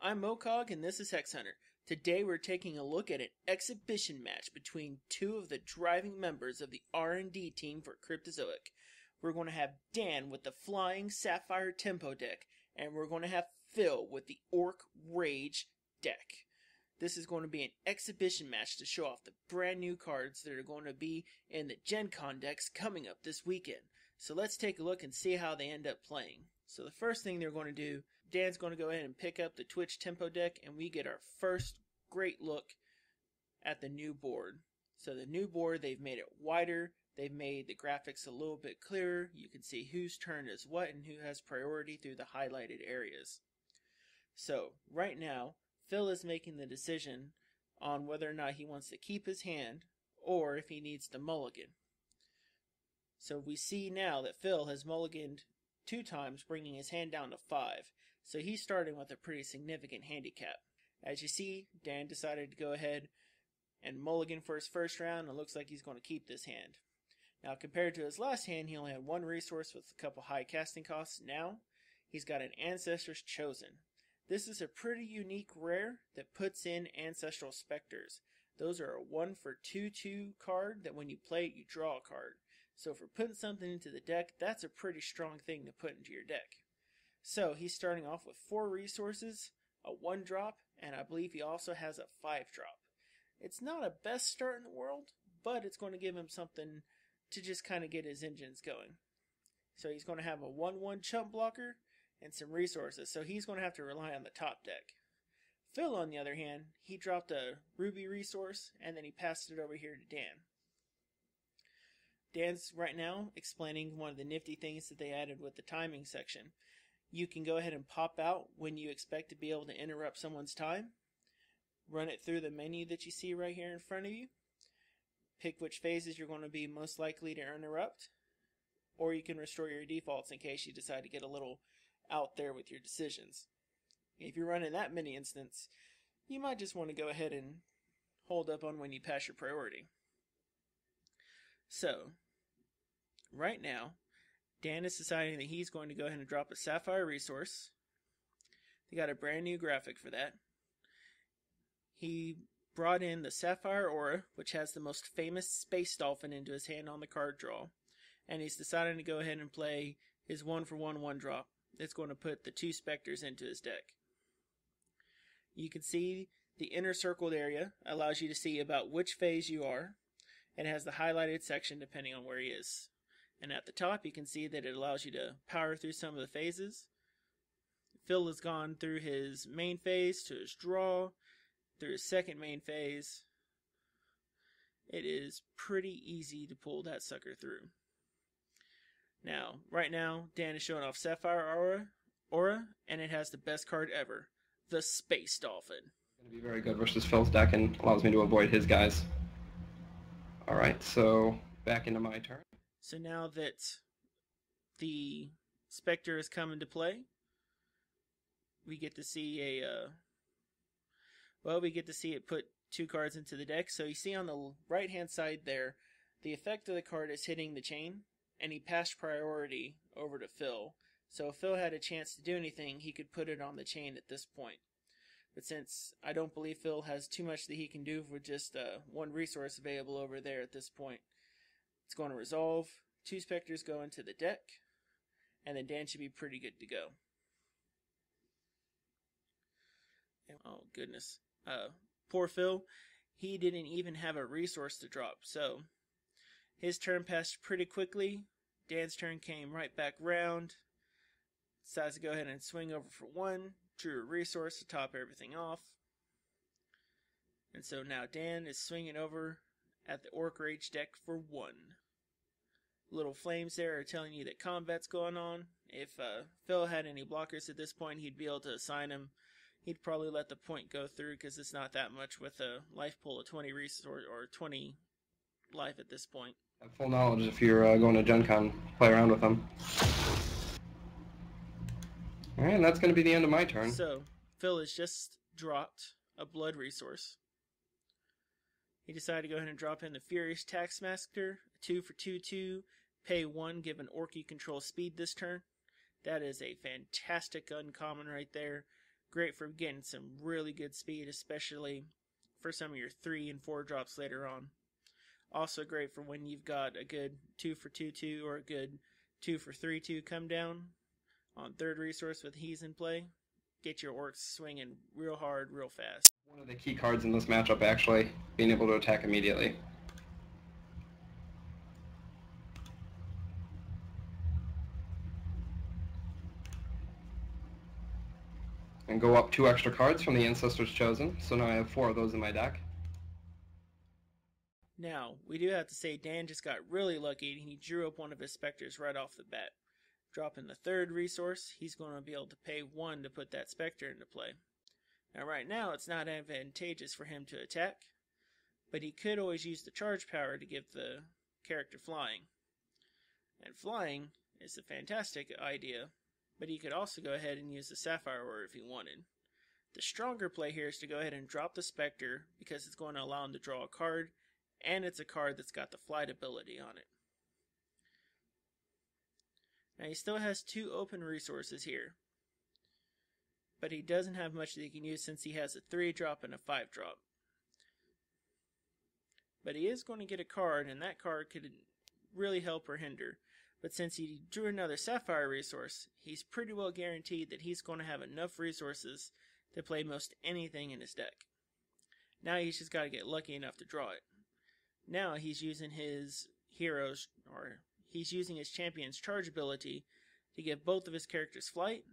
I'm Mokog and this is Hex Hunter. Today we're taking a look at an exhibition match between two of the driving members of the R&D team for Cryptozoic. We're going to have Dan with the Flying Sapphire Tempo deck, and we're going to have Phil with the Orc Rage deck. This is going to be an exhibition match to show off the brand new cards that are going to be in the Gen Con decks coming up this weekend. So let's take a look and see how they end up playing. So the first thing they're going to do, Dan's going to go ahead and pick up the Twitch Tempo deck, and we get our first great look at the new board. So the new board, they've made it wider, they've made the graphics a little bit clearer. You can see whose turn is what and who has priority through the highlighted areas. So right now, Phil is making the decision on whether or not he wants to keep his hand or if he needs to mulligan. So we see now that Phil has mulliganed 2 times, bringing his hand down to 5. So he's starting with a pretty significant handicap. As you see, Dan decided to go ahead and mulligan for his first round, and it looks like he's going to keep this hand. Now compared to his last hand, he only had 1 resource with a couple high casting costs. Now he's got an Ancestor's Chosen. This is a pretty unique rare that puts in Ancestral Specters. Those are a 1 for 2/2 card that when you play it, you draw a card. So for putting something into the deck, that's a pretty strong thing to put into your deck. So he's starting off with 4 resources, a 1-drop, and I believe he also has a 5-drop. It's not a best start in the world, but it's going to give him something to just kind of get his engines going. So he's going to have a 1/1 chump blocker and some resources, so he's going to have to rely on the top deck. Phil, on the other hand, he dropped a ruby resource, and then he passed it over here to Dan. Dan's right now explaining one of the nifty things that they added with the timing section. You can go ahead and pop out when you expect to be able to interrupt someone's time. Run it through the menu that you see right here in front of you. Pick which phases you're going to be most likely to interrupt. Or you can restore your defaults in case you decide to get a little out there with your decisions. If you're running that many instances, you might just want to go ahead and hold up on when you pass your priority. So, right now, Dan is deciding that he's going to go ahead and drop a Sapphire resource. They got a brand new graphic for that. He brought in the Sapphire Aura, which has the most famous Space Dolphin into his hand on the card draw. And he's deciding to go ahead and play his 1 for 1 1-drop. It's going to put the 2 Specters into his deck. You can see the inner circled area allows you to see about which phase you are. It has the highlighted section depending on where he is. And at the top you can see that it allows you to power through some of the phases. Phil has gone through his main phase to his draw, through his second main phase. It is pretty easy to pull that sucker through. Now, right now, Dan is showing off Sapphire Aura, and it has the best card ever, the Space Dolphin. Going to be very good versus Phil's deck and allows me to avoid his guys. Alright, so back into my turn. So now that the Spectre has come into play, we get to see we get to see it put 2 cards into the deck. So you see on the right hand side there, the effect of the card is hitting the chain, and he passed priority over to Phil. So if Phil had a chance to do anything, he could put it on the chain at this point. But since I don't believe Phil has too much that he can do with just 1 resource available over there at this point, it's going to resolve. 2 Specters go into the deck, and then Dan should be pretty good to go. Oh goodness. Poor Phil, he didn't even have a resource to drop, so his turn passed pretty quickly. Dan's turn came right back round. Decides to go ahead and swing over for 1. Drew a resource to top everything off. And so now Dan is swinging over at the Orc Rage deck for 1. Little flames there are telling you that combat's going on. If Phil had any blockers at this point, he'd be able to assign them. He'd probably let the point go through because it's not that much with a life pool of 20 resource or 20 life at this point. Have full knowledge if you're going to Gen Con, play around with them. Alright, and that's going to be the end of my turn. So, Phil has just dropped a blood resource. He decided to go ahead and drop in the Furious Taskmaster, 2 for 2/2, pay 1, give an orc you control speed this turn. That is a fantastic uncommon right there. Great for getting some really good speed, especially for some of your 3 and 4 drops later on. Also great for when you've got a good 2 for 2/2 or a good 2 for 3/2 come down on 3rd resource with He's in play. Get your orcs swinging real hard, real fast. One of the key cards in this matchup, actually, being able to attack immediately. And go up 2 extra cards from the Ancestors Chosen, so now I have 4 of those in my deck. Now, we do have to say Dan just got really lucky and he drew up one of his specters right off the bat. Dropping the 3rd resource, he's going to be able to pay 1 to put that specter into play. Now right now, it's not advantageous for him to attack, but he could always use the charge power to give the character flying. And flying is a fantastic idea, but he could also go ahead and use the Sapphire Order if he wanted. The stronger play here is to go ahead and drop the specter because it's going to allow him to draw a card, and it's a card that's got the flight ability on it. Now he still has 2 open resources here, but he doesn't have much that he can use since he has a 3-drop and a 5-drop. But he is going to get a card, and that card could really help or hinder. But since he drew another Sapphire resource, he's pretty well guaranteed that he's going to have enough resources to play most anything in his deck. Now he's just got to get lucky enough to draw it. Now he's using his heroes, or he's using his champion's charge ability to give both of his characters flight.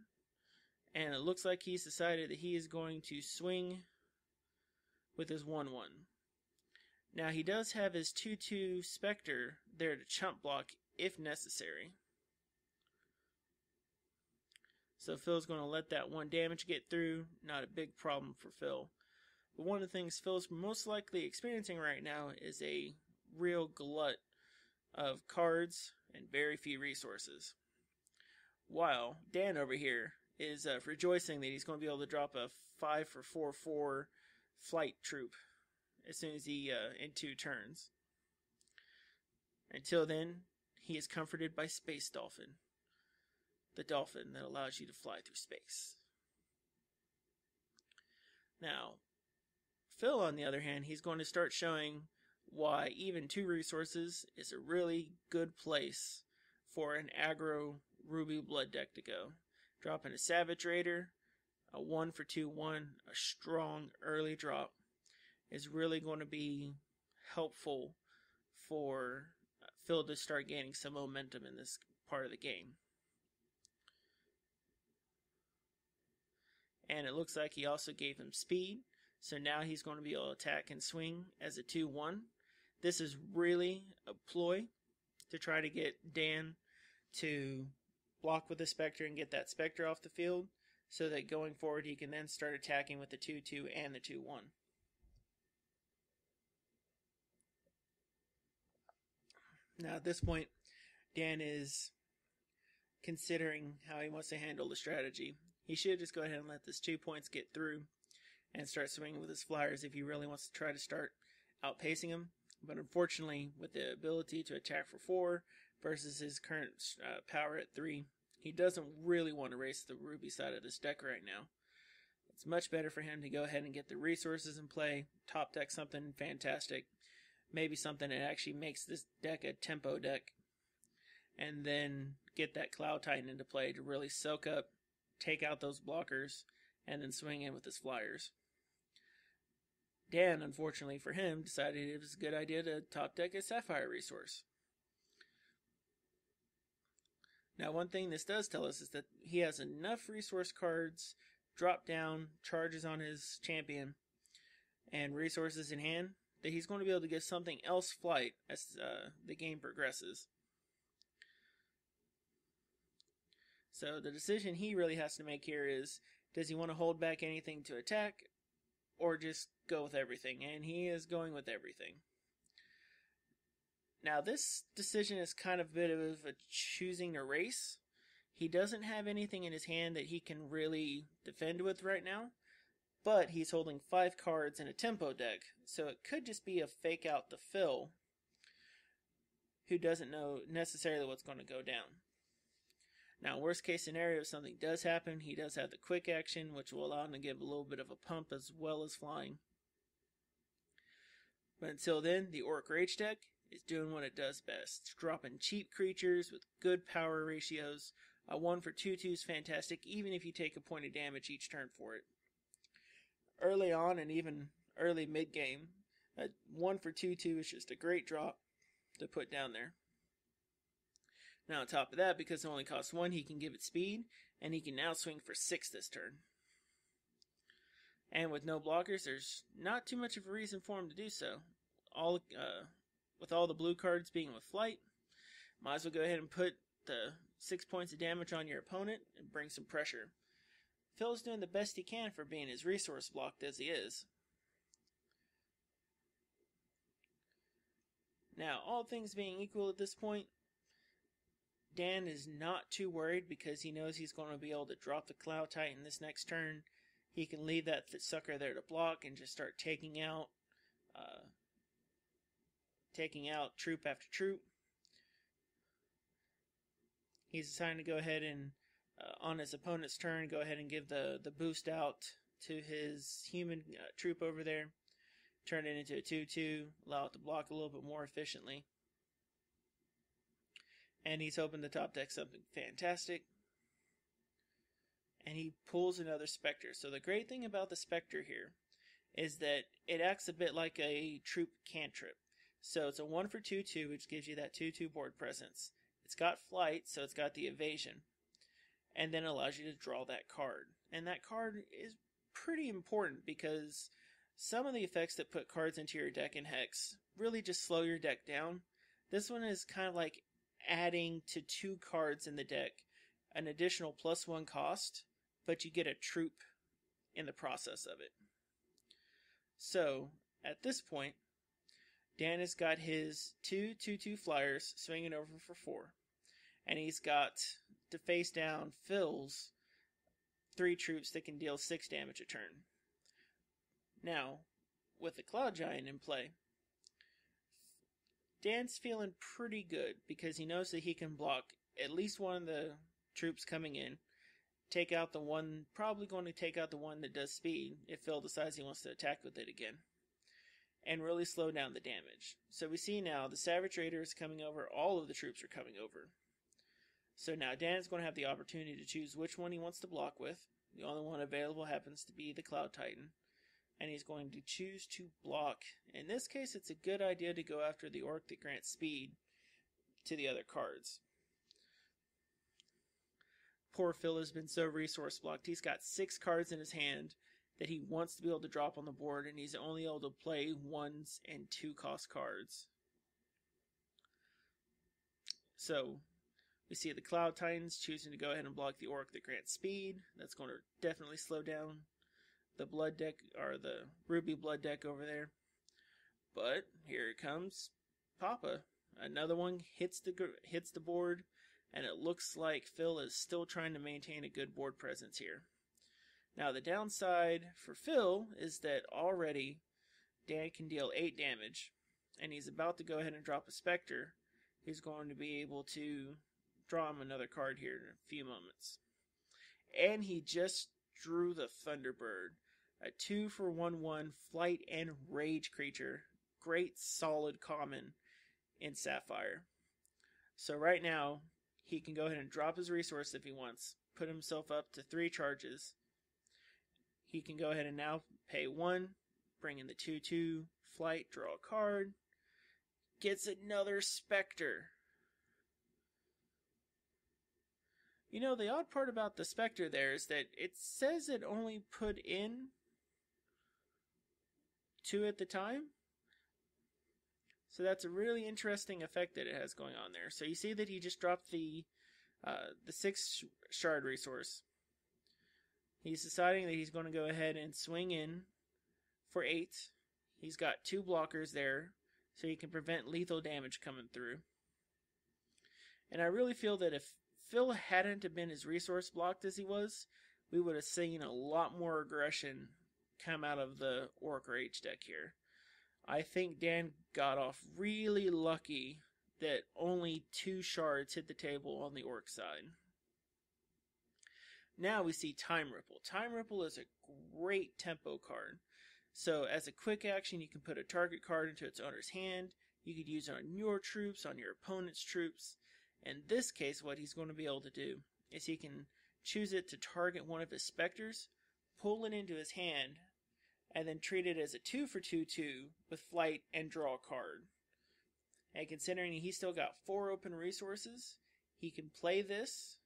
And it looks like he's decided that he is going to swing with his 1/1. Now he does have his 2/2 Spectre there to chump block if necessary. So Phil's going to let that 1 damage get through. Not a big problem for Phil. But one of the things Phil's most likely experiencing right now is a real glut of cards and very few resources. While Dan over here is rejoicing that he's going to be able to drop a 5 for 4/4 flight troop as soon as he in 2 turns. Until then, he is comforted by Space Dolphin, the dolphin that allows you to fly through space. Now, Phil, on the other hand, he's going to start showing why even 2 resources is a really good place for an aggro Ruby Blood deck to go. Dropping a Savage Raider, a 1 for 2/1, a strong early drop, is really going to be helpful for Phil to start gaining some momentum in this part of the game. And it looks like he also gave him speed, so now he's going to be able to attack and swing as a 2/1. This is really a ploy to try to get Dan to block with the Spectre and get that Spectre off the field, so that going forward he can then start attacking with the 2/2 and the 2/1. Now at this point, Dan is considering how he wants to handle the strategy. He should just go ahead and let this 2 points get through and start swinging with his flyers if he really wants to try to start outpacing him. But unfortunately, with the ability to attack for 4 versus his current power at 3, he doesn't really want to race the Ruby side of this deck right now. It's much better for him to go ahead and get the resources in play, top deck something fantastic, maybe something that actually makes this deck a tempo deck, and then get that Cloud Titan into play to really soak up, take out those blockers, and then swing in with his flyers. Dan, unfortunately for him, decided it was a good idea to top deck a Sapphire resource. Now, one thing this does tell us is that he has enough resource cards, drop down, charges on his champion, and resources in hand, that he's going to be able to give something else flight as the game progresses. So the decision he really has to make here is, does he want to hold back anything to attack, or just go with everything? And he is going with everything. Now this decision is kind of a bit of a choosing a race. He doesn't have anything in his hand that he can really defend with right now, but he's holding 5 cards in a tempo deck, so it could just be a fake out to Phil, who doesn't know necessarily what's going to go down. Now, worst case scenario, if something does happen, he does have the quick action, which will allow him to give a little bit of a pump as well as flying. But until then, the Orc Rage deck is doing what it does best. It's dropping cheap creatures with good power ratios. A 1 for 2/2 is fantastic, even if you take a point of damage each turn for it. Early on and even early mid-game, a 1 for 2/2 is just a great drop to put down there. Now on top of that, because it only costs 1, he can give it speed, and he can now swing for 6 this turn. And with no blockers, there's not too much of a reason for him to do so. With all the blue cards being with flight, might as well go ahead and put the 6 points of damage on your opponent and bring some pressure. Phil's doing the best he can for being as resource blocked as he is. Now, all things being equal at this point, Dan is not too worried because he knows he's going to be able to drop the Cloud Titan this next turn. He can leave that sucker there to block and just start taking out troop after troop. He's deciding to go ahead and, on his opponent's turn, go ahead and give the boost out to his human troop over there. Turn it into a 2/2, allow it to block a little bit more efficiently. And he's hoping to top deck something fantastic. And he pulls another Spectre. So the great thing about the Spectre here is that it acts a bit like a troop cantrip. So it's a 1 for 2/2, which gives you that 2/2 board presence. It's got flight, so it's got the evasion. And then allows you to draw that card. And that card is pretty important because some of the effects that put cards into your deck in Hex really just slow your deck down. This one is kind of like adding to 2 cards in the deck an additional +1 cost, but you get a troop in the process of it. So, at this point, Dan has got his 2 2/2 flyers swinging over for 4. And he's got to face down Phil's 3 troops that can deal 6 damage a turn. Now, with the Cloud Giant in play, Dan's feeling pretty good because he knows that he can block at least one of the troops coming in, probably going to take out the one that does speed if Phil decides he wants to attack with it again, and really slow down the damage. So we see now the Savage Raider is coming over, all of the troops are coming over. So now Dan's going to have the opportunity to choose which one he wants to block with. The only one available happens to be the Cloud Titan. And he's going to choose to block. In this case, it's a good idea to go after the Orc that grants speed to the other cards. Poor Phil has been so resource blocked. He's got 6 cards in his hand that he wants to be able to drop on the board, and he's only able to play 1s and 2 cost cards. So, we see the Cloud Titans choosing to go ahead and block the Orc that grants speed. That's going to definitely slow down the blood deck, or the Ruby blood deck over there. But here it comes, Papa. Another one hits the board, and it looks like Phil is still trying to maintain a good board presence here. Now the downside for Phil is that already Dan can deal 8 damage, and he's about to go ahead and drop a Spectre. He's going to be able to draw him another card here in a few moments. And he just drew the Thunderbird, a 2 for 1/1 flight and rage creature. Great solid common in Sapphire. So right now, he can go ahead and drop his resource if he wants, put himself up to 3 charges. He can go ahead and now pay 1, bring in the 2/2 flight, draw a card, gets another Spectre. You know, the odd part about the Spectre there is that it says it only put in 2 at the time. So that's a really interesting effect that it has going on there. So you see that he just dropped the 6 shard resource. He's deciding that he's going to go ahead and swing in for 8. He's got 2 blockers there, so he can prevent lethal damage coming through. And I really feel that if Phil hadn't have been as resource blocked as he was, we would have seen a lot more aggression come out of the Orc Rage deck here. I think Dan got off really lucky that only 2 shards hit the table on the Orc side. Now we see Time Ripple. Time Ripple is a great tempo card. So as a quick action, you can put a target card into its owner's hand. You could use it on your troops, on your opponent's troops. In this case, what he's going to be able to do is he can choose it to target one of his specters, pull it into his hand, and then treat it as a 2 for 2/2 with flight and draw a card. And considering he's still got 4 open resources, he can play this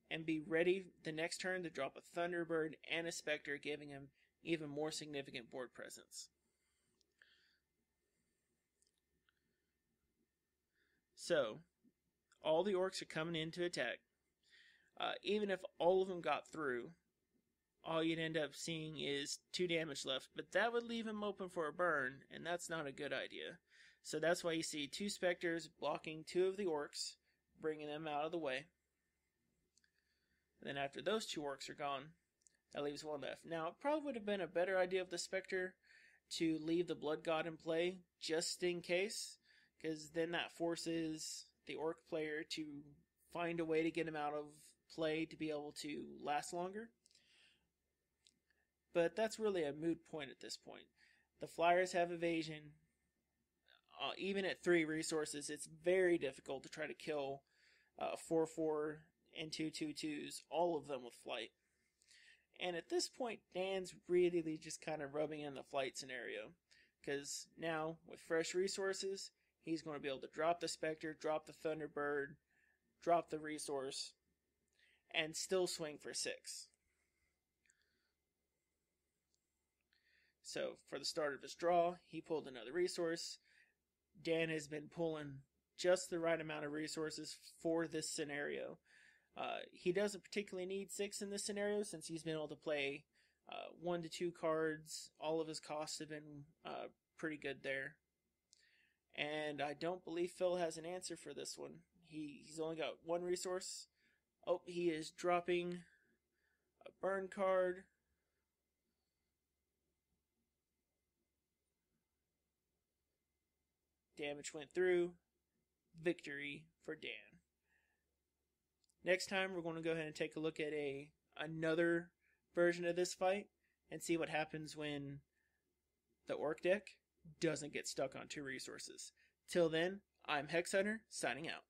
and be ready the next turn to drop a Thunderbird and a Spectre, giving him even more significant board presence. So, all the orcs are coming in to attack. Even if all of them got through, all you'd end up seeing is 2 damage left, but that would leave him open for a burn, and that's not a good idea. So that's why you see 2 Spectres blocking 2 of the orcs, bringing them out of the way. And then after those 2 orcs are gone, that leaves 1 left. Now, it probably would have been a better idea of the Spectre to leave the Blood God in play, just in case, because then that forces the orc player to find a way to get him out of play to be able to last longer. But that's really a moot point at this point. The Flyers have evasion. Even at 3 resources, it's very difficult to try to kill 4/4 and 2/2/2s, all of them with flight. And at this point, Dan's really just kind of rubbing in the flight scenario. Because now, with fresh resources, he's going to be able to drop the Spectre, drop the Thunderbird, drop the resource, and still swing for 6. So, for the start of his draw, he pulled another resource. Dan has been pulling just the right amount of resources for this scenario. He doesn't particularly need 6 in this scenario since he's been able to play 1 to 2 cards. All of his costs have been pretty good there. And I don't believe Phil has an answer for this one. He's only got 1 resource. Oh, he is dropping a burn card. Damage went through. Victory for Dan. Next time, we're going to go ahead and take a look at another version of this fight and see what happens when the orc deck doesn't get stuck on 2 resources. Till then, I'm Hex Hunter, signing out.